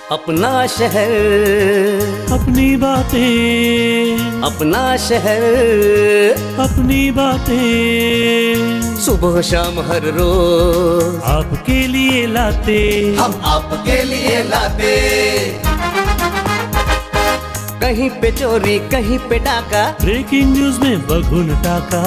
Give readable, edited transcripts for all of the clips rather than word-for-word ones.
अपना शहर, अपनी बातें, अपना शहर, अपनी बातें, सुबह शाम हर रोज आपके लिए लाते, हम आपके लिए लाते। कहीं पे चोरी कहीं पे डाका, ब्रेकिंग न्यूज में बगुन टाका,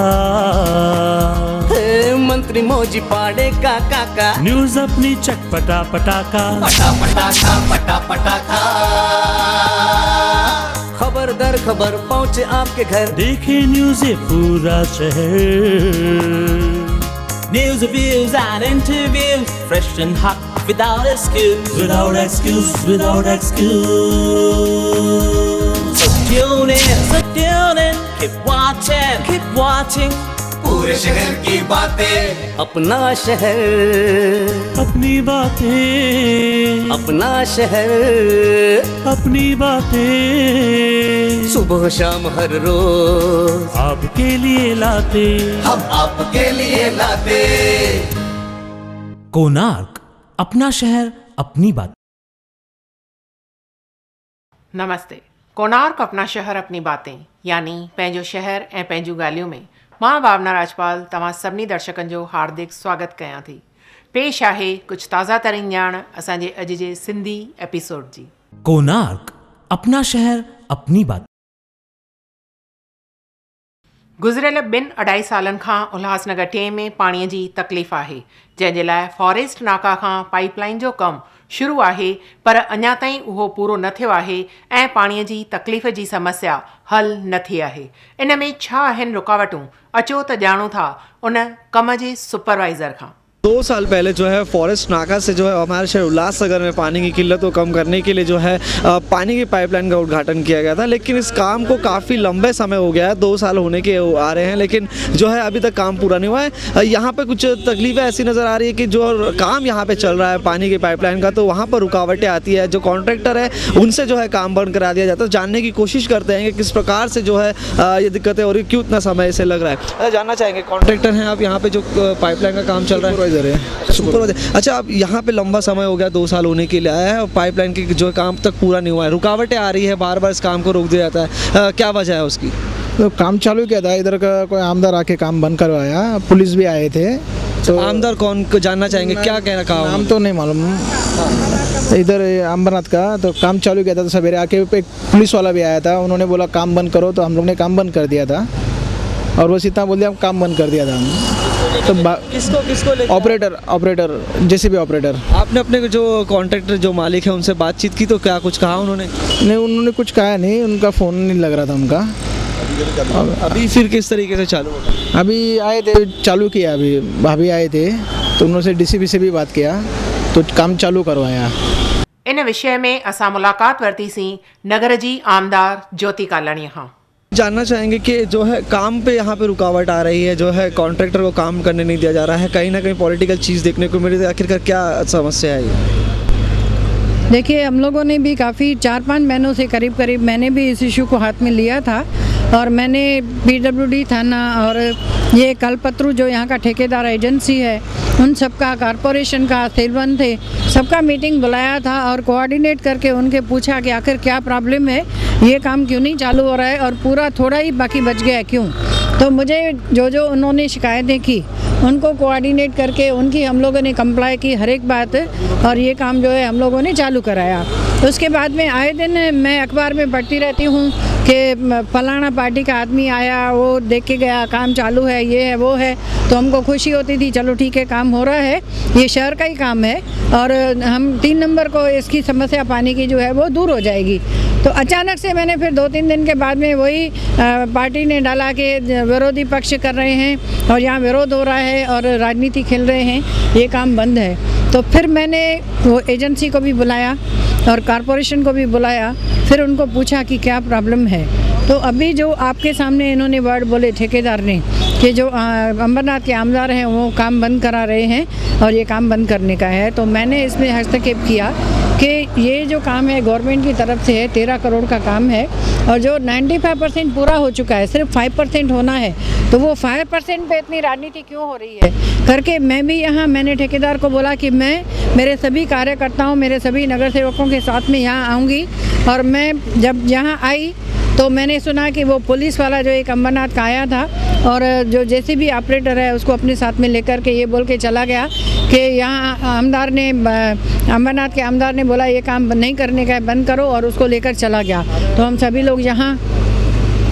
मंत्री मौजी पाड़े का काका, न्यूज अपनी चटपटा पटाका, पटा पटाखा पटा पटाखा। खबर दर खबर पहुँचे आपके घर, देखे न्यूज ये पूरा शहर। News, reviews and interviews, fresh and hot, without excuse. Without excuse, without excuse. So tune in, keep watching. पूरे शहर की बातें, अपना शहर, अपनी बातें, अपना शहर, अपनी बातें, सुबह शाम हर रोज आपके लिए लाते, हम आपके लिए लाते। कोणार्क, अपना शहर अपनी बात। नमस्ते। कोणार्क अपना शहर अपनी बातें यानी पंहिंजो शहर ऐं पंहिंजूं ॻाल्हियूं में मां भावना राजपाल तव्हां सभिनी दर्शकनि जो हार्दिक स्वागत कयां थी। पेश आहे कुझु ताज़ा तरीन ॼाण असांजे अॼु जे सिंधी एपिसोड जी। कोणार्क, अपना शहर अपनी बात। गुज़िरियल 2-2.5 सालनि खां उल्हासनगर 2 में पाणीअ जी तकलीफ़ आहे, जंहिंजे लाइ फॉरेस्ट नाका खां पाइपलाइन जो कमु शुरू आहे, पर अञा ताईं उहो पूरो न थियो आहे ऐं पाणीअ जी तकलीफ़ जी समस्या हल न थी आहे। इन में छा आहिनि रुकावटूं, अचो त ॼाणूं था उन कम जे सुपरवाइज़र खां। 2 साल पहले जो है फॉरेस्ट नाका से जो है हमारे शहर उल्लासनगर में पानी की किल्लत को कम करने के लिए जो है पानी की पाइपलाइन का उद्घाटन किया गया था, लेकिन इस काम को काफ़ी लंबे समय हो गया है, 2 साल होने के आ रहे हैं, लेकिन जो है अभी तक काम पूरा नहीं हुआ है। यहाँ पे कुछ तकलीफ़ें ऐसी नज़र आ रही है कि जो काम यहाँ पे चल रहा है पानी की पाइपलाइन का, तो वहाँ पर रुकावटें आती है। जो कॉन्ट्रैक्टर है उनसे जो है काम बंद करा दिया जाता है। जानने की कोशिश करते हैं कि किस प्रकार से जो है ये दिक्कतें हो रही, क्यों इतना समय से लग रहा है। जानना चाहेंगे, कॉन्ट्रैक्टर हैं आप, यहाँ पे जो पाइपलाइन का काम चल रहा है सुपरवाइजर। अच्छा, आप यहाँ पे लंबा समय हो गया, 2 साल होने के लिए आया है और पाइपलाइन की जो काम तक पूरा नहीं हुआ है, रुकावटें आ रही है, बार बार इस काम को रोक दिया जाता है, क्या वजह है उसकी? तो काम चालू किया था, इधर का कोई आमदार आके काम बंद करवाया, पुलिस भी आए थे। तो आमदार कौन को जानना चाहेंगे, क्या कहना कहा? नाम तो नहीं मालूम। इधर अमरनाथ का तो काम चालू किया था, तो सवेरे आके एक पुलिस वाला भी आया था, उन्होंने बोला काम बंद करो, तो हम लोग ने काम बंद कर दिया था और बस इतना बोल दिया, हम काम बंद कर दिया था हम। तो किसको ऑपरेटर जेसीबी ऑपरेटर। आपने अपने जो कॉन्ट्रैक्टर जो मालिक है उनसे बातचीत की, तो क्या कुछ कहा उन्होंने? नहीं, उन्होंने कुछ कहा नहीं, उनका फ़ोन नहीं लग रहा था उनका। अभी फिर किस तरीके से चालू होगा? अभी आए थे, चालू किया, अभी भाभी आए थे तो उन्होंने डीसीपी से भी बात किया तो काम चालू करवाया। इन विषय में असां मुलाक़ात वरितीसीं नगर जी आमदार ज्योति कालाणीअ खां। जानना चाहेंगे कि जो है काम पे यहाँ पे रुकावट आ रही है, जो है कॉन्ट्रैक्टर को काम करने नहीं दिया जा रहा है, कहीं ना कहीं पॉलिटिकल चीज़ देखने को मिल रही है, आखिरकार क्या समस्या है ये? देखिए, हम लोगों ने भी काफ़ी 4-5 महीनों से करीब मैंने भी इस इशू को हाथ में लिया था और मैंने पीडब्ल्यूडी थाना और ये कलपत्रु जो यहाँ का ठेकेदार एजेंसी है उन सबका, कॉरपोरेशन का, सेलवन थे, सबका मीटिंग बुलाया था और कोऑर्डिनेट करके उनके पूछा कि आखिर क्या प्रॉब्लम है, ये काम क्यों नहीं चालू हो रहा है और पूरा थोड़ा ही बाकी बच गया क्यों। तो मुझे जो उन्होंने शिकायतें की उनको कोऑर्डिनेट करके उनकी हम लोगों ने कंप्लाई की हर एक बात, और ये काम जो है हम लोगों ने चालू कराया। उसके बाद में आए दिन मैं अखबार में पढ़ती रहती हूँ कि फलाना पार्टी का आदमी आया, वो देख के गया, काम चालू है, ये है वो है, तो हमको खुशी होती थी, चलो ठीक है काम हो रहा है, ये शहर का ही काम है और हम 3 नंबर को इसकी समस्या पानी की जो है वो दूर हो जाएगी। तो अचानक से मैंने फिर 2-3 दिन के बाद में वही पार्टी ने डाला कि विरोधी पक्ष कर रहे हैं और यहाँ विरोध हो रहा है और राजनीति खेल रहे हैं, ये काम बंद है। तो फिर मैंने वो एजेंसी को भी बुलाया और कॉरपोरेशन को भी बुलाया, फिर उनको पूछा कि क्या प्रॉब्लम है। तो अभी जो आपके सामने इन्होंने वर्ड बोले ठेकेदार ने कि जो अमरनाथ के आमदार हैं वो काम बंद करा रहे हैं और ये काम बंद करने का है, तो मैंने इसमें हस्तक्षेप किया कि ये जो काम है गवर्नमेंट की तरफ से है, 13 करोड़ का काम है और जो 95% पूरा हो चुका है, सिर्फ 5% होना है, तो वो 5% पे इतनी राजनीति क्यों हो रही है? करके मैं भी यहाँ मैंने ठेकेदार को बोला कि मैं मेरे सभी कार्यकर्ताओं मेरे सभी नगर सेवकों के साथ में यहाँ आऊँगी। और मैं जब यहाँ आई तो मैंने सुना कि वो पुलिस वाला जो एक अंबरनाथ का आया था और जो जेसीबी ऑपरेटर है उसको अपने साथ में लेकर के ये बोल के चला गया कि यहाँ आमदार ने अंबरनाथ के आमदार ने बोला ये काम नहीं करने का है, बंद करो, और उसको लेकर चला गया। तो हम सभी लोग यहाँ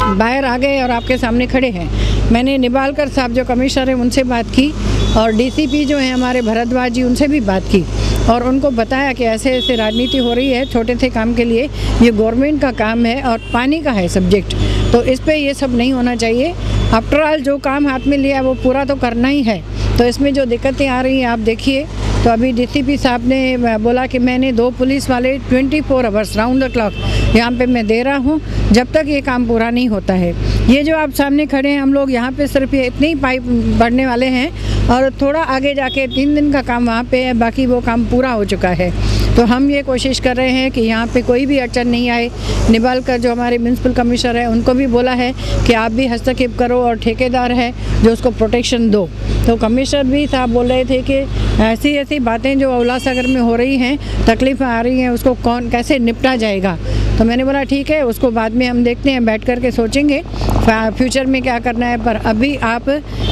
बाहर आ गए और आपके सामने खड़े हैं। मैंने निबालकर साहब जो कमिश्नर हैं उनसे बात की और डीसीपी जो हैं हमारे भरद्वाज जी उनसे भी बात की और उनको बताया कि ऐसे ऐसे राजनीति हो रही है छोटे से काम के लिए, ये गवर्नमेंट का काम है और पानी का है सब्जेक्ट, तो इस पे ये सब नहीं होना चाहिए। आफ्टर ऑल जो काम हाथ में लिया वो पूरा तो करना ही है, तो इसमें जो दिक्कतें आ रही हैं आप देखिए। तो अभी डीसीपी साहब ने बोला कि मैंने 2 पुलिस वाले 24 आवर्स राउंड द क्लॉक यहाँ पे मैं दे रहा हूँ जब तक ये काम पूरा नहीं होता है। ये जो आप सामने खड़े हैं हम लोग यहाँ पे सिर्फ ये इतने ही पाइप बढ़ने वाले हैं और थोड़ा आगे जाके 3 दिन का काम वहाँ पे है, बाकी वो काम पूरा हो चुका है। तो हम ये कोशिश कर रहे हैं कि यहाँ पे कोई भी अड़चन नहीं आए। निबालकर जो हमारे म्यूनसिपल कमिश्नर है उनको भी बोला है कि आप भी हस्तक्षेप करो और ठेकेदार है जो उसको प्रोटेक्शन दो। तो कमिश्नर भी साहब बोल रहे थे कि ऐसी ऐसी बातें जो उल्लासनगर में हो रही हैं, तकलीफ़ें आ रही हैं, उसको कौन कैसे निपटा जाएगा। तो मैंने बोला ठीक है, उसको बाद में हम देखते हैं, बैठ कर के सोचेंगे फ्यूचर में क्या करना है, पर अभी आप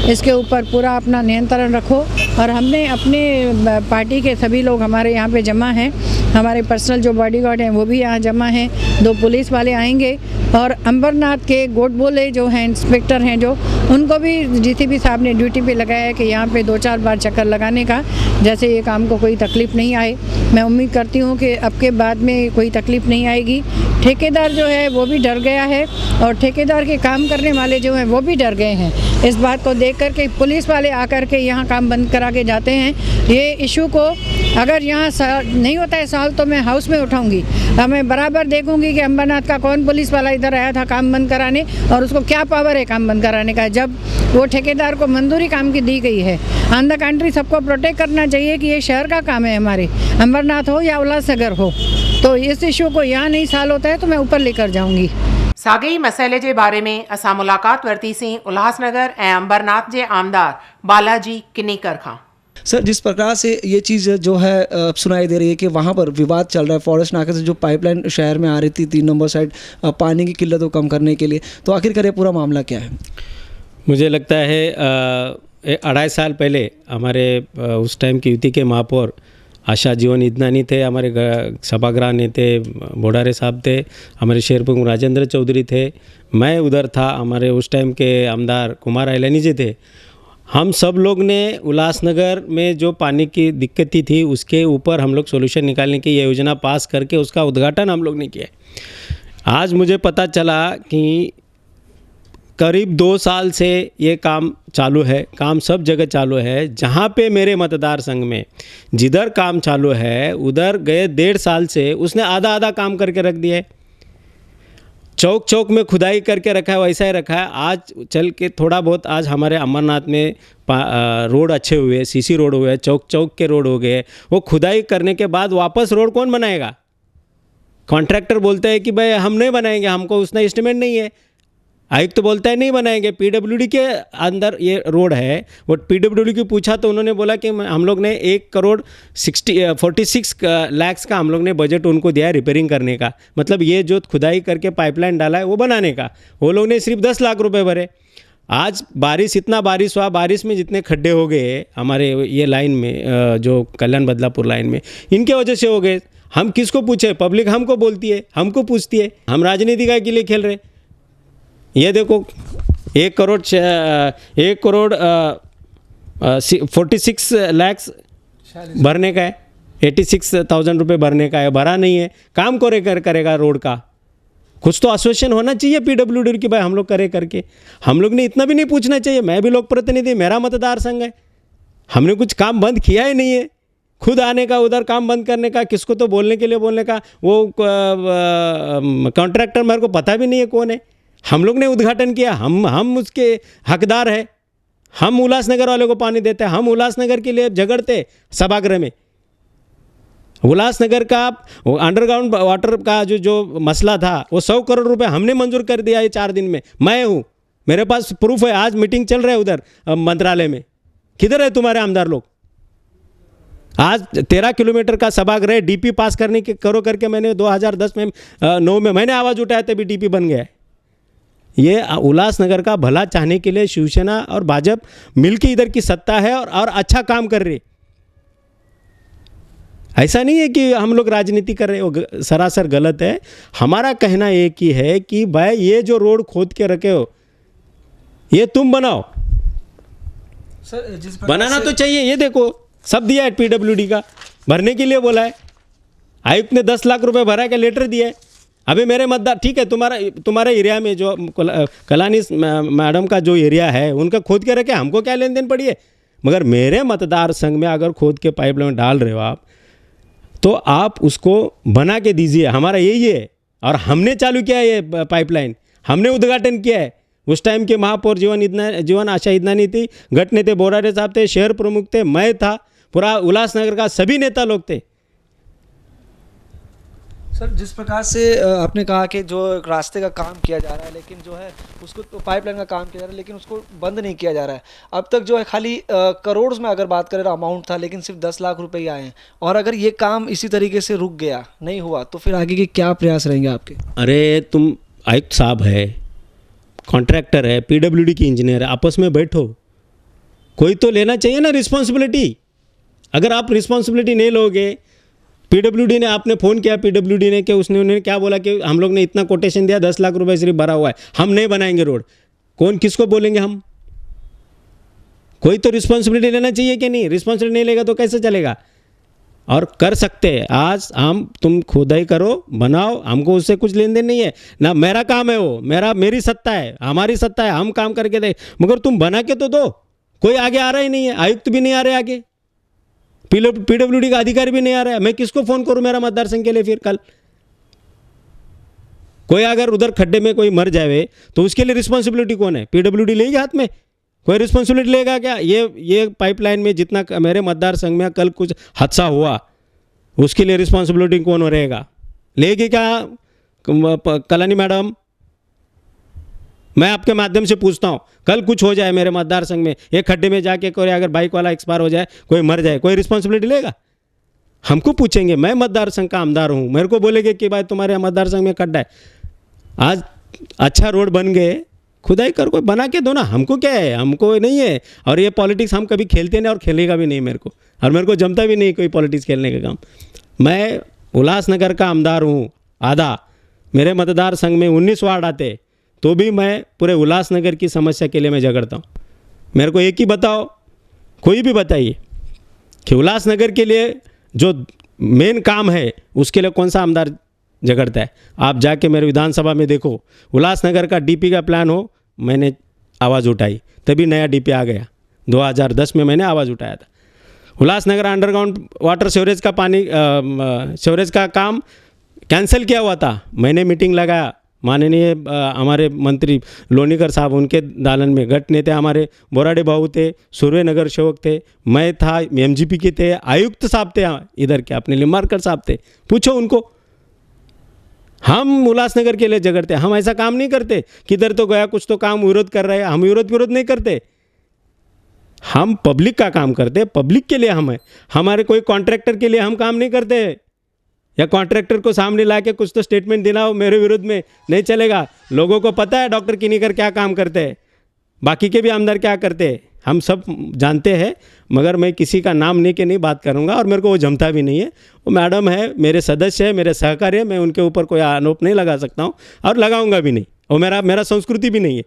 इसके ऊपर पूरा अपना नियंत्रण रखो। और हमने अपने पार्टी के सभी लोग हमारे यहाँ पे जमा हैं, हमारे पर्सनल जो बॉडीगार्ड हैं वो भी यहाँ जमा हैं, 2 पुलिस वाले आएंगे और अंबरनाथ के गोडबोले जो हैं इंस्पेक्टर हैं जो, उनको भी डीसीपी साहब ने ड्यूटी पे लगाया है कि यहाँ पे 2-4 बार चक्कर लगाने का, जैसे ये काम को कोई तकलीफ़ नहीं आए। मैं उम्मीद करती हूँ कि अब के बाद में कोई तकलीफ़ नहीं आएगी। ठेकेदार जो है वो भी डर गया है और ठेकेदार के काम करने वाले जो हैं वो भी डर गए हैं इस बात को देख कर के। पुलिस वाले आकर के यहाँ काम बंद करा के जाते हैं। ये इशू को अगर यहाँ नहीं होता है साल तो मैं हाउस में उठाऊंगी, मैं बराबर देखूंगी कि अंबरनाथ का कौन पुलिस वाला इधर आया था काम बंद कराने और उसको क्या पावर है काम बंद कराने का, जब वो ठेकेदार को मंजूरी काम की दी गई है। ऑन द कंट्री सबको प्रोटेक्ट करना चाहिए कि ये शहर का काम है हमारे, अंबरनाथ हो या उल्लासनगर हो। तो इस इशू को यहाँ नहीं साल होता है तो मैं ऊपर लेकर जाऊँगी। साॻे मसइले जे बारे में असां मुलाक़ात वरितीसीं उल्हासनगर ऐं अंबरनाथ जे आमदार बालाजी किनेकर खां। सर, जिस प्रकार से ये चीज़ जो है सुनाई दे रही है कि वहाँ पर विवाद चल रहा है फॉरेस्ट नाके से जो पाइपलाइन शहर में आ रही थी 3 नंबर साइड पानी की किल्लत को कम करने के लिए, तो आखिरकार ये पूरा मामला क्या है? मुझे लगता है 2.5 साल पहले हमारे उस टाइम की युति के महापौर आशा जीवन इदनानी थे, हमारे सभागृह नेते बोडारे साहब थे, हमारे शेर प्रमुख राजेंद्र चौधरी थे, मैं उधर था, हमारे उस टाइम के आमदार कुमार आइलानी जी थे। हम सब लोग ने उल्लासनगर में जो पानी की दिक्कत थी उसके ऊपर हम लोग सोल्यूशन निकालने की ये योजना पास करके उसका उद्घाटन हम लोग ने किया। आज मुझे पता चला कि करीब 2 साल से ये काम चालू है, काम सब जगह चालू है। जहाँ पे मेरे मतदार संघ में जिधर काम चालू है उधर गए 1.5 साल से उसने आधा काम करके रख दिया है। चौक चौक में खुदाई करके रखा है, वैसा ही रखा है। आज चल के थोड़ा बहुत आज हमारे अमरनाथ में रोड अच्छे हुए, सीसी रोड हुए, चौक चौक के रोड हो गए। वो खुदाई करने के बाद वापस रोड कौन बनाएगा? कॉन्ट्रैक्टर बोलते हैं कि भाई हम नहीं बनाएंगे, हमको उसका एस्टिमेट नहीं है। आयुक्त तो बोलता है नहीं बनाएंगे। पीडब्ल्यूडी के अंदर ये रोड है, वो पीडब्ल्यूडी को पूछा तो उन्होंने बोला कि हम लोग ने 1,46 लाख का हम लोग ने बजट उनको दिया है रिपेयरिंग करने का। मतलब ये जो खुदाई करके पाइपलाइन डाला है वो बनाने का, वो लोग ने सिर्फ 10 लाख रुपए भरे। आज इतना बारिश हुआ, बारिश में जितने खड्डे हो गए हमारे ये लाइन में, जो कल्याण बदलापुर लाइन में, इनके वजह से हो गए। हम किसको पूछे? पब्लिक हमको बोलती है, हमको पूछती है। हम राजनीति के लिए खेल रहे। ये देखो 1 करोड़ 46 लाख भरने का है, 86,000 रुपये भरने का है, भरा नहीं है। काम करेगा रोड का, कुछ तो आश्वासन होना चाहिए पीडब्ल्यूडी की भाई हम लोग करे करके। हम लोग ने इतना भी नहीं पूछना चाहिए। मैं भी लोक प्रतिनिधि, मेरा मतदार संघ है, हमने कुछ काम बंद किया ही नहीं है। खुद आने का, उधर काम बंद करने का, किसको तो बोलने के लिए बोलने का। वो कॉन्ट्रैक्टर मेरे को पता भी नहीं है कौन है। हम लोग ने उद्घाटन किया, हम उसके हकदार हैं। हम उल्लासनगर वाले को पानी देते हैं, हम उल्लासनगर के लिए झगड़ते सभागृह में। उल्लासनगर का अंडरग्राउंड वाटर का जो मसला था वो 100 करोड़ रुपए हमने मंजूर कर दिया है 4 दिन में। मैं हूँ, मेरे पास प्रूफ है। आज मीटिंग चल रहा है उधर मंत्रालय में, किधर है तुम्हारे आमदार लोग? आज 13 किलोमीटर का सभागृह डीपी पास करने के करो करके मैंने 2010 में 9 में मैंने आवाज़ उठाया, तभी डीपी बन गया है। ये उल्लासनगर का भला चाहने के लिए शिवसेना और भाजपा मिलकर इधर की सत्ता है और अच्छा काम कर रही। ऐसा नहीं है कि हम लोग राजनीति कर रहे हो, सरासर गलत है। हमारा कहना एक ही है कि भाई ये जो रोड खोद के रखे हो ये तुम बनाओ। सर जिस बनाना तो चाहिए। ये देखो सब दिया है, पीडब्ल्यूडी का भरने के लिए बोला है, आयुक्त ने 10 लाख रुपए भरा के लेटर दिया है। अभी मेरे मतदार, ठीक है, तुम्हारे एरिया में जो कलानी मैडम का जो एरिया है उनका खोद के रखे, हमको क्या लेन देन पड़ी है। मगर मेरे मतदार संघ में अगर खोद के पाइपलाइन डाल रहे हो आप, तो आप उसको बना के दीजिए। हमारा यही है, और हमने चालू किया है ये पाइपलाइन, हमने उद्घाटन किया है। उस टाइम के महापौर जीवन आशा इदनानी थी, गट नेते बोरारे साहब थे, शहर प्रमुख थे, मैं था, पूरा उल्लासनगर का सभी नेता लोग थे। सर जिस प्रकार से आपने कहा कि जो रास्ते का काम किया जा रहा है, लेकिन जो है उसको तो पाइपलाइन का काम किया जा रहा है, लेकिन उसको बंद नहीं किया जा रहा है। अब तक जो है खाली करोड़ में अगर बात करें अमाउंट था, लेकिन सिर्फ 10 लाख रुपए ही आए हैं। और अगर ये काम इसी तरीके से रुक गया, नहीं हुआ, तो फिर आगे के क्या प्रयास रहेंगे आपके? अरे तुम आयुक्त साहब है, कॉन्ट्रैक्टर है, पीडब्ल्यूडी की इंजीनियर है, आपस में बैठो, कोई तो लेना चाहिए ना रिस्पॉन्सिबिलिटी। अगर आप रिस्पॉन्सिबिलिटी नहीं लोगे, पीडब्ल्यूडी ने, आपने फ़ोन किया पीडब्ल्यूडी ने कि उन्होंने क्या बोला कि हम लोग ने इतना कोटेशन दिया, 10 लाख रुपए सिर्फ भरा हुआ है, हम नहीं बनाएंगे रोड। कौन किसको बोलेंगे हम? कोई तो रिस्पॉन्सिबिलिटी लेना चाहिए कि नहीं? रिस्पॉन्सिबिलिटी नहीं लेगा तो कैसे चलेगा? और कर सकते हैं आज हम, तुम खुदाई करो, बनाओ, हमको उससे कुछ लेन देन नहीं है ना, मेरा काम है वो, मेरी सत्ता है, हमारी सत्ता है, हम काम करके दे। मगर तुम बना के तो दो। कोई आगे आ रहा ही नहीं है, आयुक्त भी नहीं आ रहे आगे, पीडब्ल्यूडी का अधिकारी भी नहीं आ रहा है। मैं किसको फ़ोन करूं मेरा मतदार संघ के लिए? फिर कल कोई अगर उधर खड्डे में कोई मर जाए तो उसके लिए रिस्पॉन्सिबिलिटी कौन है? पीडब्ल्यूडी लेगी हाथ में? कोई रिस्पॉन्सिबिलिटी लेगा क्या? ये पाइपलाइन में जितना मेरे मतदार संघ में कल कुछ हादसा हुआ, उसके लिए रिस्पॉन्सिबिलिटी कौन रहेगा? लेगी क्या कलानी मैडम? मैं आपके माध्यम से पूछता हूँ, कल कुछ हो जाए मेरे मतदार संघ में, एक खड्डे में जाके कोई अगर बाइक वाला एक्सपायर हो जाए, कोई मर जाए, कोई रिस्पॉन्सिबिलिटी लेगा? हमको पूछेंगे। मैं मतदार संघ का आमदार हूँ, मेरे को बोलेंगे कि भाई तुम्हारे मतदार संघ में खड्डा है, आज अच्छा रोड बन गए, खुदाई कर कोई बना के दो ना, हमको क्या है? हमको नहीं है। और ये पॉलिटिक्स हम कभी खेलते नहीं और खेलेगा भी नहीं मेरे को, और मेरे को जमता भी नहीं कोई पॉलिटिक्स खेलने का काम। मैं उल्लासनगर का आमदार हूँ आधा, मेरे मतदार संघ में 19 वार्ड आते, तो भी मैं पूरे उल्लासनगर की समस्या के लिए मैं झगड़ता हूँ। मेरे को एक ही बताओ, कोई भी बताइए कि उल्लासनगर के लिए जो मेन काम है उसके लिए कौन सा आमदार झगड़ता है? आप जाके मेरे विधानसभा में देखो, उल्लासनगर का डीपी का प्लान हो, मैंने आवाज़ उठाई, तभी नया डीपी आ गया। 2010 में मैंने आवाज़ उठाया था। उल्लासनगर अंडरग्राउंड वाटर सीवरेज का पानी सीवरेज का काम कैंसिल किया हुआ था, मैंने मीटिंग लगाया, माननीय हमारे मंत्री लोनीकर साहब उनके दालन में, गट नेते हमारे बोराडे बाबू थे, सूर्यनगर सेवक थे, मैं था, एमजीपी के थे, आयुक्त साहब थे इधर के, अपने लिम्बारकर साहब थे, पूछो उनको। हम उल्लासनगर के लिए झगड़ते, हम ऐसा काम नहीं करते। किधर तो गया कुछ तो काम विरोध कर रहे हैं, हम विरोध नहीं करते, हम पब्लिक का काम करते, पब्लिक के लिए हम है। हमारे कोई कॉन्ट्रैक्टर के लिए हम काम नहीं करते, या कॉन्ट्रैक्टर को सामने ला के कुछ तो स्टेटमेंट देना हो मेरे विरुद्ध में, नहीं चलेगा। लोगों को पता है डॉक्टर किनीकर क्या काम करते हैं, बाकी के भी आमदार क्या करते हैं, हम सब जानते हैं। मगर मैं किसी का नाम नहीं के नहीं बात करूंगा, और मेरे को वो जमता भी नहीं है। वो मैडम है, मेरे सदस्य है, मेरे सहकारी है, मैं उनके ऊपर कोई आरोप नहीं लगा सकता हूँ और लगाऊंगा भी नहीं, और मेरा संस्कृति भी नहीं है।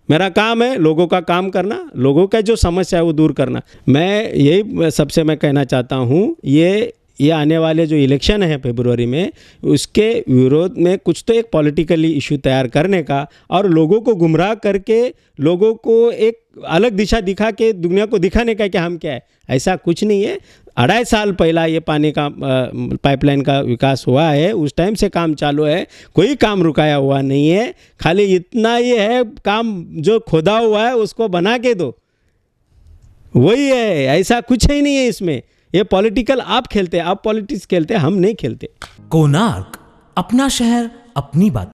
मेरा काम है लोगों का काम करना, लोगों का जो समस्या है वो दूर करना। मैं यही सबसे मैं कहना चाहता हूँ, ये आने वाले जो इलेक्शन है फरवरी में, उसके विरोध में कुछ तो एक पॉलिटिकली इशू तैयार करने का, और लोगों को गुमराह करके लोगों को एक अलग दिशा दिखा के दुनिया को दिखाने का कि हम क्या है। ऐसा कुछ नहीं है। 2.5 साल पहला ये पानी का पाइपलाइन का विकास हुआ है, उस टाइम से काम चालू है, कोई काम रुकाया हुआ नहीं है। खाली इतना ये है, काम जो खोदा हुआ है उसको बना के दो, वही है, ऐसा कुछ ही नहीं है इसमें। ये पॉलिटिकल आप खेलते हैं, आप पॉलिटिक्स खेलते हैं, हम नहीं खेलते। कोणार्क, अपना शहर अपनी बात।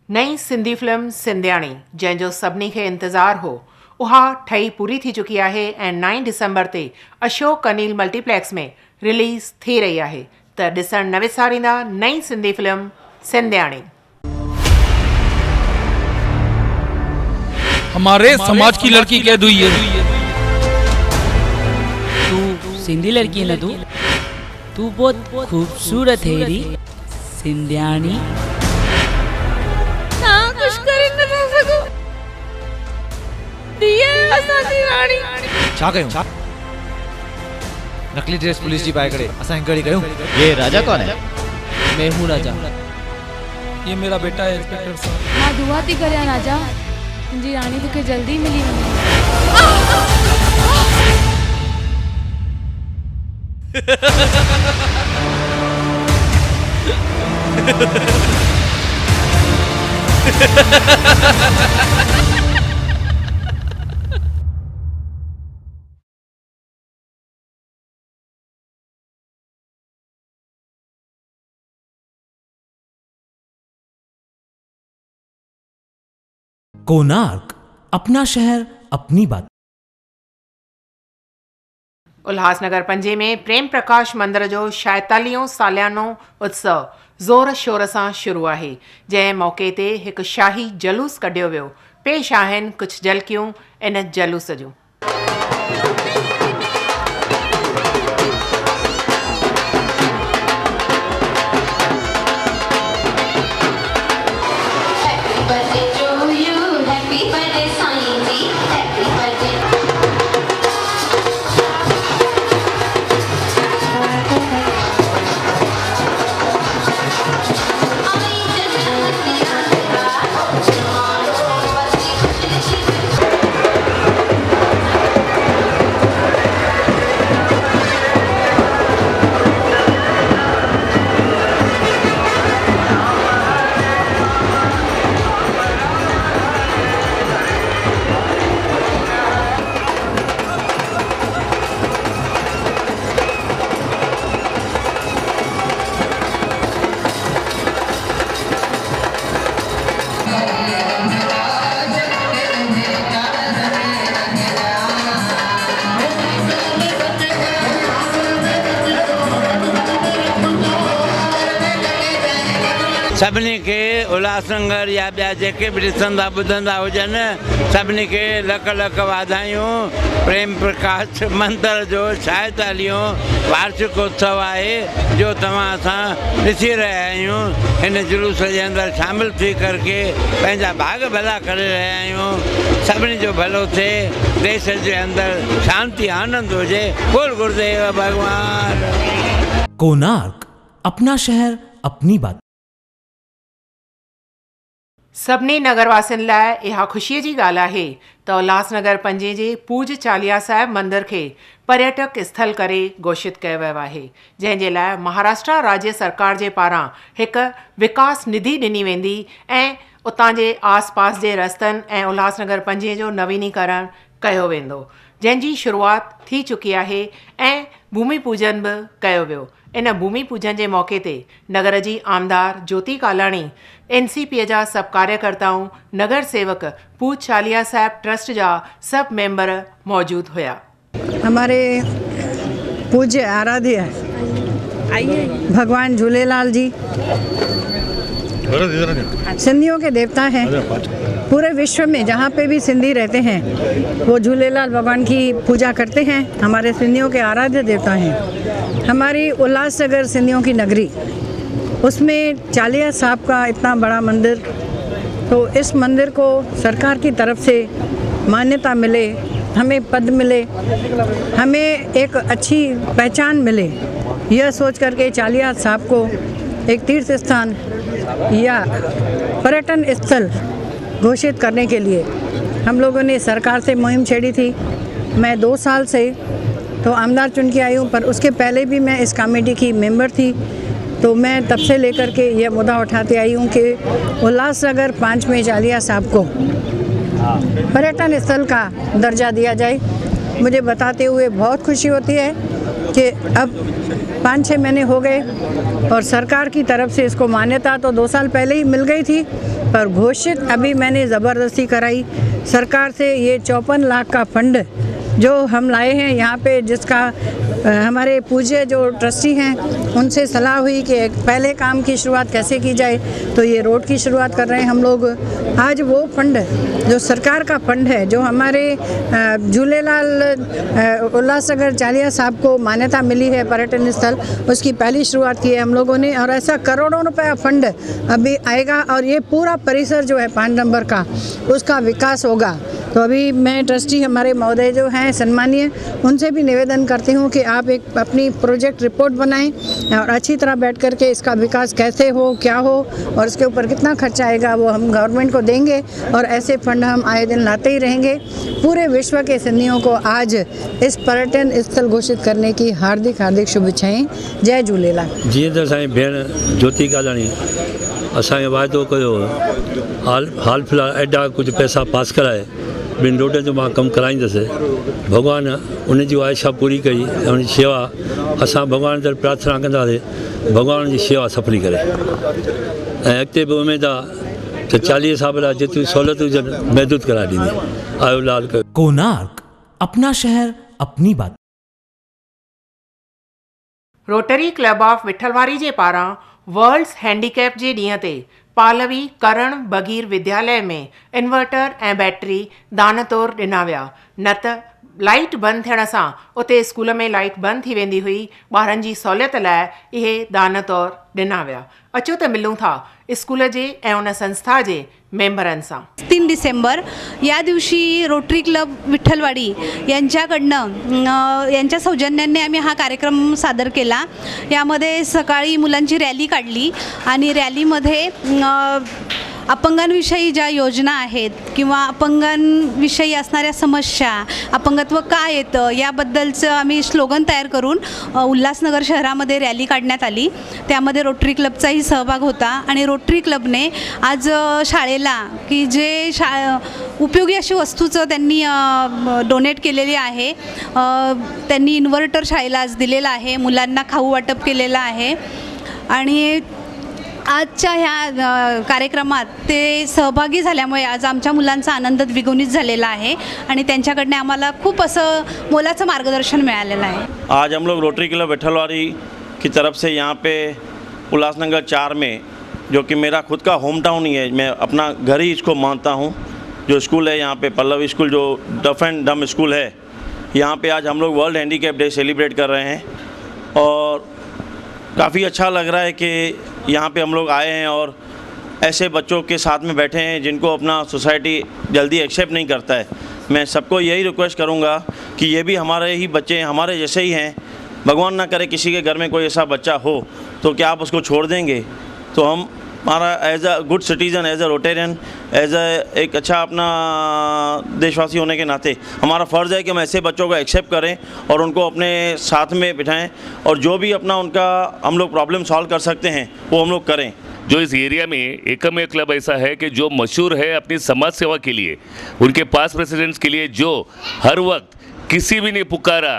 नई सिंधी फिल्म सिंधियाणी, जंहिंजो सभिनी खे इंतज़ारु हो, उहा ठही पूरी थी चुकी आहे ऐं 9 डिसेंबर ते अशोक कनील मल्टीप्लेक्स में रिलीज़ थी रही आहे। त ॾिसण न विसारींदा नई सिंधी फिल्म सिंधियाणी। हमारे समाज की लड़की कैद हुई है। तू सिंधी लड़की है ना? तू बहुत खूबसूरत है री सिंधियाणी। ना कुछ करे न था सको दिए असांजी राणी। छा कयूं? नकली ड्रेस पुलिस जी पाए करे असां गड़ी कयूं। ये राजा कौन है? मैं हूँ राजा। ये मेरा बेटा है इंस्पेक्टर साहब। मां दुआ थी करियां राजा तुंहिंजी राणी तोखे जल्दी मिली वञे। कोणार्क अपना शहर अपनी बात। उल्हासनगर पंजे में प्रेम प्रकाश मंदिर जो 46 सालियानो उत्सव ज़ोर शोर सां शुरू आहे, जंहिं मौक़े ते हिकु शाही जलूस कढियो वियो। पेश आहिनि कुझु झलकियूं इन जलूस जूं। सभिनी खे उल्हासनगर या ॿिया जेके बि ॾिसंदा ॿुधंदा हुजनि सभिनी खे लख लख वाधायूं। प्रेम प्रकाश मंदिर जो 46 वार्षिक उत्सव आहे जो तव्हां असां ॾिसी रहिया आहियूं। हिन जुलूस जे अंदरि शामिल थी करके पंहिंजा भाग भला करे रहिया आहियूं। सभिनी जो भलो थिए, देश जे अंदरि शांति आनंद हुजे। बोल गुरुदेव भगवान। कोणार्क अपना शहर अपनी बात। सभिनी नगरवासियुनि लाइ इहा ख़ुशीअ जी ॻाल्हि आहे त उल्हासनगर पंजे जे पूज चालिया साहिब मंदिर खे पर्यटक स्थल करे घोषित कयो वियो आहे, जंहिंजे लाइ महाराष्ट्र राज्य सरकार जे पारां हिकु विकास निधि ॾिनी वेंदी ऐं उतां जे आसपास जे रस्तनि ऐं उल्हासनगर पंजे जो नवीनीकरण कयो वेंदो, जंहिंजी शुरूआति थी चुकी आहे ऐं भूमि पूजन बि कयो वियो। इन भूमि पूजन जे मौक़े ते नगर जी आमदार ज्योति कालाणी, NCP जा सब कार्यकर्ताओं, नगर सेवक, पूज चालिया साहिब ट्रस्ट जा सब मेंबर मौजूद हुआ। हमारे पूज्य आराध्य भगवान झूलेलाल जी सिंधियों के देवता हैं। पूरे विश्व में जहाँ पे भी सिंधी रहते हैं वो झूलेलाल भगवान की पूजा करते हैं। हमारे सिंधियों के आराध्य देवता हैं। हमारी उल्लासनगर सिंधियों की नगरी, उसमें चालिया साहब का इतना बड़ा मंदिर, तो इस मंदिर को सरकार की तरफ से मान्यता मिले, हमें पद मिले, हमें एक अच्छी पहचान मिले, यह सोच करके चालिया साहब को एक तीर्थ स्थान या पर्यटन स्थल घोषित करने के लिए हम लोगों ने सरकार से मुहिम छेड़ी थी। मैं 2 साल से तो आमदार चुन के आई हूँ, पर उसके पहले भी मैं इस कमेटी की मेंबर थी। तो मैं तब से लेकर के यह मुद्दा उठाते आई हूँ कि उल्लासनगर 5 में चालिया साहब को पर्यटन स्थल का दर्जा दिया जाए। मुझे बताते हुए बहुत खुशी होती है कि अब 5-6 महीने हो गए और सरकार की तरफ से इसको मान्यता तो 2 साल पहले ही मिल गई थी, पर घोषित अभी मैंने ज़बरदस्ती कराई सरकार से। ये 54 लाख का फंड जो हम लाए हैं यहाँ पे, जिसका हमारे पूज्य जो ट्रस्टी हैं उनसे सलाह हुई कि पहले काम की शुरुआत कैसे की जाए, तो ये रोड की शुरुआत कर रहे हैं हम लोग। आज वो फंड जो सरकार का फंड है, जो हमारे झूलेलाल उल्लासनगर चालिया साहब को मान्यता मिली है पर्यटन स्थल, उसकी पहली शुरुआत की है हम लोगों ने। और ऐसा करोड़ों रुपया फंड अभी आएगा और ये पूरा परिसर जो है 5 नंबर का, उसका विकास होगा। तो अभी मैं ट्रस्टी हमारे महोदय जो हैं सम्मानीय, उनसे भी निवेदन करती हूँ कि आप एक अपनी प्रोजेक्ट रिपोर्ट बनाएं और अच्छी तरह बैठ कर के इसका विकास कैसे हो, क्या हो और इसके ऊपर कितना खर्चा आएगा वो हम गवर्नमेंट को देंगे। और ऐसे फंड हम आए दिन लाते ही रहेंगे। पूरे विश्व के सिंधियों को आज इस पर्यटन स्थल घोषित करने की हार्दिक हार्दिक शुभेच्छाएं। जय झूलेलाल। जीअं त असांजी भेण ज्योति कालाणी असांखे वाइदो कयो हाल फिलहाल एॾा कुझु पैसा पास कराए 2 रोडनि जो मां कमु कराईंदुसि। भॻवानु उन जी आइशा पूरी कई ऐं उन जी शेवा असां भॻवान ते प्रार्थना कंदासीं, भॻवान जी शेवा सफली करे। ऐं अॻिते बि उमेद आहे त 40 साल लाइ जेतिरी सहूलियत हुजनि महदूद कराए ॾींदी। आयो लाल कयो। कोणार्क अपना शहर अपनी बात। रोटरी क्लब ऑफ विठलवारी जे पारां वर्ल्ड्स हैंडीकैप जे ॾींहं ते पालवी करण बगीर विद्यालय में इन्वर्टर ऐं बैटरी दान तौरु ॾिना विया। न त लाइट बंदि थियण सां उते स्कूल में लाइट बंदि थी वेंदी हुई। ॿारनि जी सहूलियत लाइ इहे दान तौरु ॾिना विया। अचो त मिलूं था स्कूल जे ऐं उन संस्था जे मेंबरनि सां। 3 डिसेंबर या दिवशी रोटरी क्लब विठ्ठलवाडी यांच्याकडनं यांच्या सौजन्याने आम्ही हा कार्यक्रम सादर केला। यामध्ये सकाळी मुलांची रॅली काढली आणि रॅलीमध्ये अपंगांविषयी ज्या योजना आहेत किंवा अपंगांविषयी असणाऱ्या समस्या, अपंगत्व काय येतं याबद्दलचं आम्ही स्लोगन तयार करून उल्हासनगर शहरामध्ये रॅली काढण्यात आली। त्यामध्ये रोटरी क्लबचाही सहभाग होता आणि रोटरी क्लबने आज शाळेला की जे उपयोगी अशी वस्तूचं त्यांनी डोनेट केलेली आहे। त्यांनी इन्व्हर्टर शाळेला आज दिलेला आहे, मुलांना खाऊ वाटप केलेलं आहे आणि आजच्या ह्या कार्यक्रमात ते सहभागी झाल्यामुळे आज आमच्या मुलांचा आनंद द्विगुणित झालेला आहे आणि त्यांच्याकडनं आम्हाला खूप असं मोलाचं मार्गदर्शन मिळालेलं आहे। आज हम लोग रोटरी क्लब विठलवाड़ी की तरफ से यहाँ पे उल्लासनगर 4 में, जो कि मेरा खुद का होम टाउन ही है, मैं अपना घर ही इसको मानता हूँ, जो स्कूल है यहाँ पे पल्लवी स्कूल, जो डफ एंड डम स्कूल है, यहाँ पे आज हम लोग वर्ल्ड हैंडीकैप डे सेलिब्रेट कर रहे हैं और काफ़ी अच्छा लग रहा है कि यहाँ पे हम लोग आए हैं और ऐसे बच्चों के साथ में बैठे हैं जिनको अपना सोसाइटी जल्दी एक्सेप्ट नहीं करता है। मैं सबको यही रिक्वेस्ट करूँगा कि ये भी हमारे ही बच्चे हैं, हमारे जैसे ही हैं। भगवान ना करे किसी के घर में कोई ऐसा बच्चा हो तो क्या आप उसको छोड़ देंगे? तो हम हमारा as a good citizen, as a Rotarian, as a एक अच्छा अपना देशवासी होने के नाते हमारा फ़र्ज़ है कि हम ऐसे बच्चों को एक्सेप्ट करें और उनको अपने साथ में बिठाएं और जो भी अपना उनका हम लोग प्रॉब्लम सॉल्व कर सकते हैं वो हम लोग करें। जो इस एरिया में एकमेव क्लब ऐसा है कि जो मशहूर है अपनी समाज सेवा के लिए, उनके पास्ट प्रेसिडेंट्स के लिए, जो हर वक्त किसी भी ने पुकारा,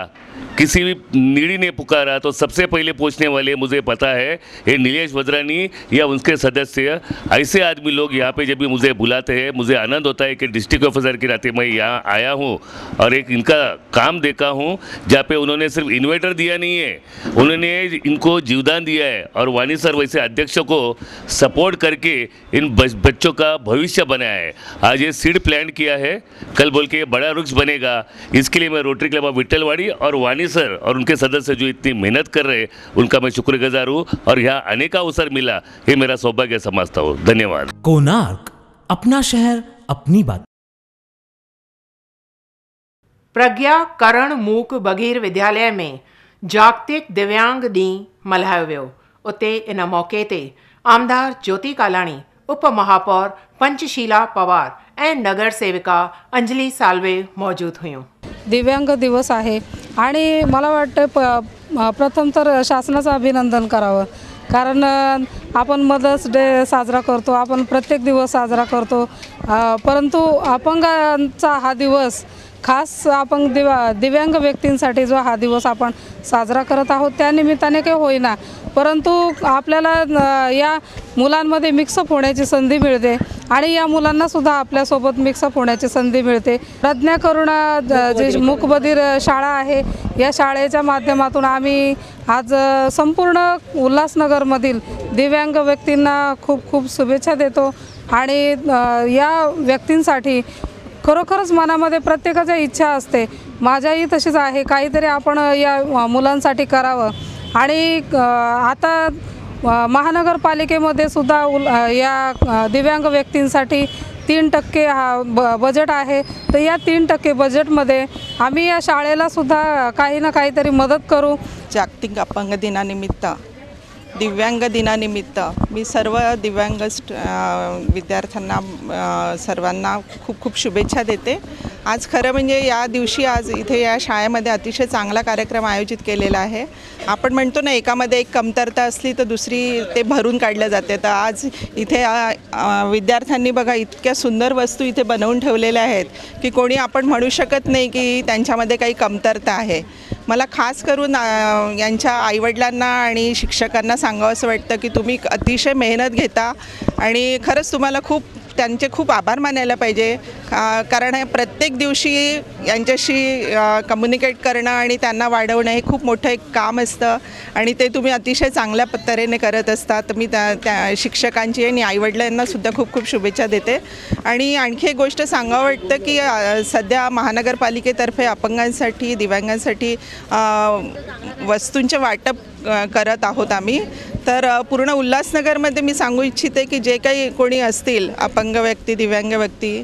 किसी भी नीडी ने पुकारा तो सबसे पहले पूछने वाले मुझे पता है ये नीलेश वज्रानी या उनके सदस्य। ऐसे आदमी लोग यहाँ पे जब भी मुझे बुलाते हैं मुझे आनंद होता है कि डिस्ट्रिक्ट ऑफिसर के नाते मैं यहाँ आया हूँ और एक इनका काम देखा हूँ जहाँ पे उन्होंने सिर्फ इन्वर्टर दिया नहीं है, उन्होंने इनको जीवदान दिया है और वानी सर वैसे अध्यक्षों को सपोर्ट करके इन बच्चों का भविष्य बनाया है। आज ये सीड प्लांट किया है, कल बोल के बड़ा वृक्ष बनेगा। इसके लिए मैं रोटरी क्लब ऑफ विठलवाड़ी और वानी सर और उनके सदस्य जो इतनी मेहनत कर रहे हैं उनका मैं शुक्रगुजार हूँ और यहाँ आने का अवसर मिला, ये मेरा सौभाग्य समझता हूँ। धन्यवाद। कोणार्क अपना शहर अपनी बात। प्रज्ञा करण मूक बगीर विद्यालय में जागतिक दिव्यांग ॾींहुं मल्हायो वियो। उते इन मौक़े ते आमदार ज्योति कालाणी, उप महापौर पंचशीला पवार ऐं नगर सेविका अंजलि सालवे मौजूद हुयूं। दिव्यांग दिवस आहे आणि मला वाटतं प्रथम तर शासनाचं अभिनंदन करावं, कारण आपण मदर्स डे साजरा करतो, आपण प्रत्येक दिवस साजरा करतो, परंतु अपंगांचा हा दिवस खास आपण दिव्यांग व्यक्तींसाठी जो हा दिवस आपण साजरा करत आहोत त्या निमित्ताने काही होईना, परंतु आपल्याला या मुलांमध्ये मिक्सअप होण्याची संधी मिळते आणि या मुलांनासुद्धा आपल्यासोबत मिक्सअप होण्याची संधी मिळते. प्रज्ञा करुणा जी मूकबधीर शाळा आहे, या शाळेच्या माध्यमातून आम्ही आज संपूर्ण उल्हासनगरमधील दिव्यांग व्यक्तींना खूप खूप शुभेच्छा देतो आणि या व्यक्तींसाठी खरोखरच मनामध्ये प्रत्येकाच्या इच्छा असते, माझ्याही तशीच आहे, काहीतरी आपण या मुलांसाठी करावं. आणि आता महानगरपालिकेमध्ये सुद्धा या दिव्यांग व्यक्तींसाठी 3% हा बजेट आहे, तर या 3% बजेटमध्ये आम्ही या शाळेला सुद्धा काही ना काहीतरी मदत करू. जागतिक अपंग दिनानिमित्त, दिव्यांग दिनानिमित्त मी सर्व दिव्यांग विद्यार्थ्यांना सर्वांना खूप खूप शुभेच्छा देते. आज खरं म्हणजे या दिवशी आज इथे या शाळेमध्ये अतिशय चांगला कार्यक्रम आयोजित केलेला आहे. आपण म्हणतो ना, एकामध्ये एक कमतरता असली तर दुसरी ते भरून काढलं जाते. तर आज इथे विद्यार्थ्यांनी बघा इतक्या सुंदर वस्तू इथे बनवून ठेवलेल्या आहेत की कोणी आपण म्हणू शकत नाही की त्यांच्यामध्ये काही कमतरता आहे. मला खास करून यांच्या आईवडिलांना आणि शिक्षकांना सांगावंसं वाटतं की तुम्ही अतिशय मेहनत घेता आणि खरंच तुम्हाला त्यांचे खूप आभार मानायला पाहिजे. कारण हे प्रत्येक दिवशी यांच्याशी कम्युनिकेट करणं आणि त्यांना वाढवणं हे खूप मोठं एक काम असतं आणि ते तुम्ही अतिशय चांगल्या तऱ्हेने करत असता. तर मी त्या शिक्षकांची आणि आईवडिलांनासुद्धा खूप खूप शुभेच्छा देते. आणि आणखी एक गोष्ट सांगावं वाटतं की सध्या महानगरपालिकेतर्फे अपंगांसाठी दिव्यांगांसाठी वस्तूंचे वाटप करत आहोत आम्ही. तर पूर्ण उल्हासनगरमध्ये मी सांगू इच्छिते की जे काही कोणी असतील अपंग व्यक्ती, दिव्यांग व्यक्ती,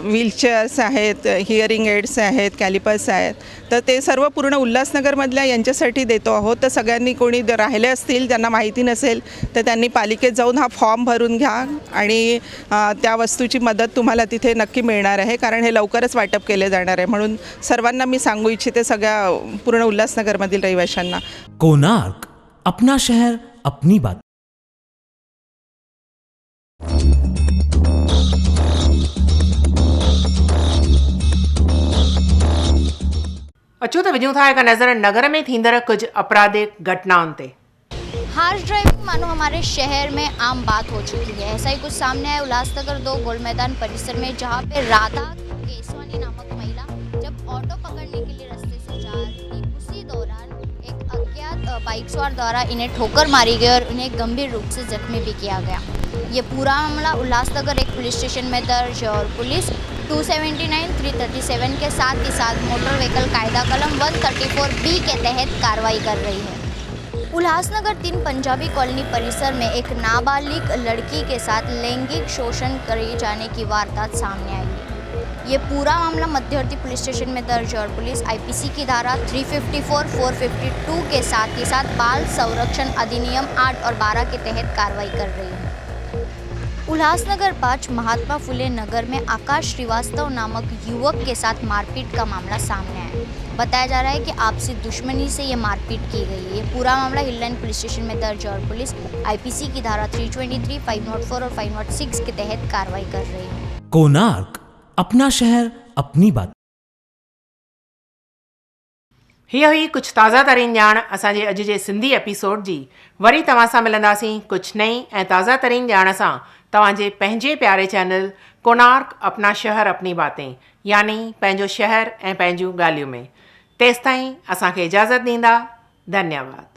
व्हीलचेअर्स आहेत, हिअरिंग एड्स आहेत, कॅलिपर्स आहेत, तर ते सर्व पूर्ण उल्हासनगरमधल्या यांच्यासाठी देतो आहोत. तर सगळ्यांनी कोणी राहिले असतील ज्यांना माहिती नसेल तर त्यांनी पालिकेत जाऊन हा फॉर्म भरून घ्या आणि त्या वस्तूची मदत तुम्हाला तिथे नक्की मिळणार आहे, कारण हे लवकरच वाटप केले जाणार आहे. म्हणून सर्वांना मी सांगू इच्छिते, सगळ्या पूर्ण उल्हासनगरमधील रहिवाशांना. कोणार्क, अपना शहर अपनी बात. अचो त विझूं था हिकु नज़र नगर में थींदड़ कुछ आपराधिक घटनाउनि ते. हार्श ड्राइविंग मानो हमारे शहर में आम बात हो चुकी है. ऐसा ही कुछ सामने आया उल्लासनगर 2 गोल मैदान परिसर में, जहां पे राधा केसवानी नामक महिला जब ऑटो पकड़ने के लिए रास्ते से जा रही थी, उसी दौरान एक अज्ञात बाइक सवार द्वारा इन्हें ठोकर मारी गई और उन्हें गंभीर रूप से जख्मी भी किया गया. ये पूरा मामला उल्लासनगर एक पुलिस स्टेशन में दर्ज है और पुलिस 279, 337 के साथ ही साथ मोटर व्हीकल कायदा कलम 134B के तहत कार्रवाई कर रही है. उल्लासनगर 3 पंजाबी कॉलोनी परिसर में एक नाबालिग लड़की के साथ लैंगिक शोषण करे जाने की वारदात सामने आई है. ये पूरा मामला मध्यवर्ती पुलिस स्टेशन में दर्ज है और पुलिस IPC की धारा 354, 452 के साथ ही साथ बाल संरक्षण अधिनियम 8 और 12 के तहत कार्रवाई कर रही है. उल्लासनगर 5 महात्मा फुले नगर में आकाश श्रीवास्तव नामक युवक के साथ मारपीट का मामला सामने आया है. बताया जा रहा है कि आपसी दुश्मनी से ये मारपीट की गई है. ये पूरा मामला हिललाइन पुलिस स्टेशन में दर्ज है और पुलिस IPC की धारा 323, 504 और 506 के तहत कार्रवाई कर रही है. कोणार्क, अपना शहर अपनी बात. हीअ हुई कुछ ताज़ा तरीन ॼाण असांजे अॼु जे सिंधी एपिसोड जी. वरी तव्हां सां मिलंदासीं कुछ नई ऐं ताज़ा तरीन ॼाण सां तव्हांजे पंहिंजे प्यारे चैनल कोणार्क अपना शहर अपनी बातें, यानी पंहिंजो शहर ऐं पंहिंजूं ॻाल्हियूं में. तेसिताईं असांखे इजाज़त ॾींदा. धन्यवाद.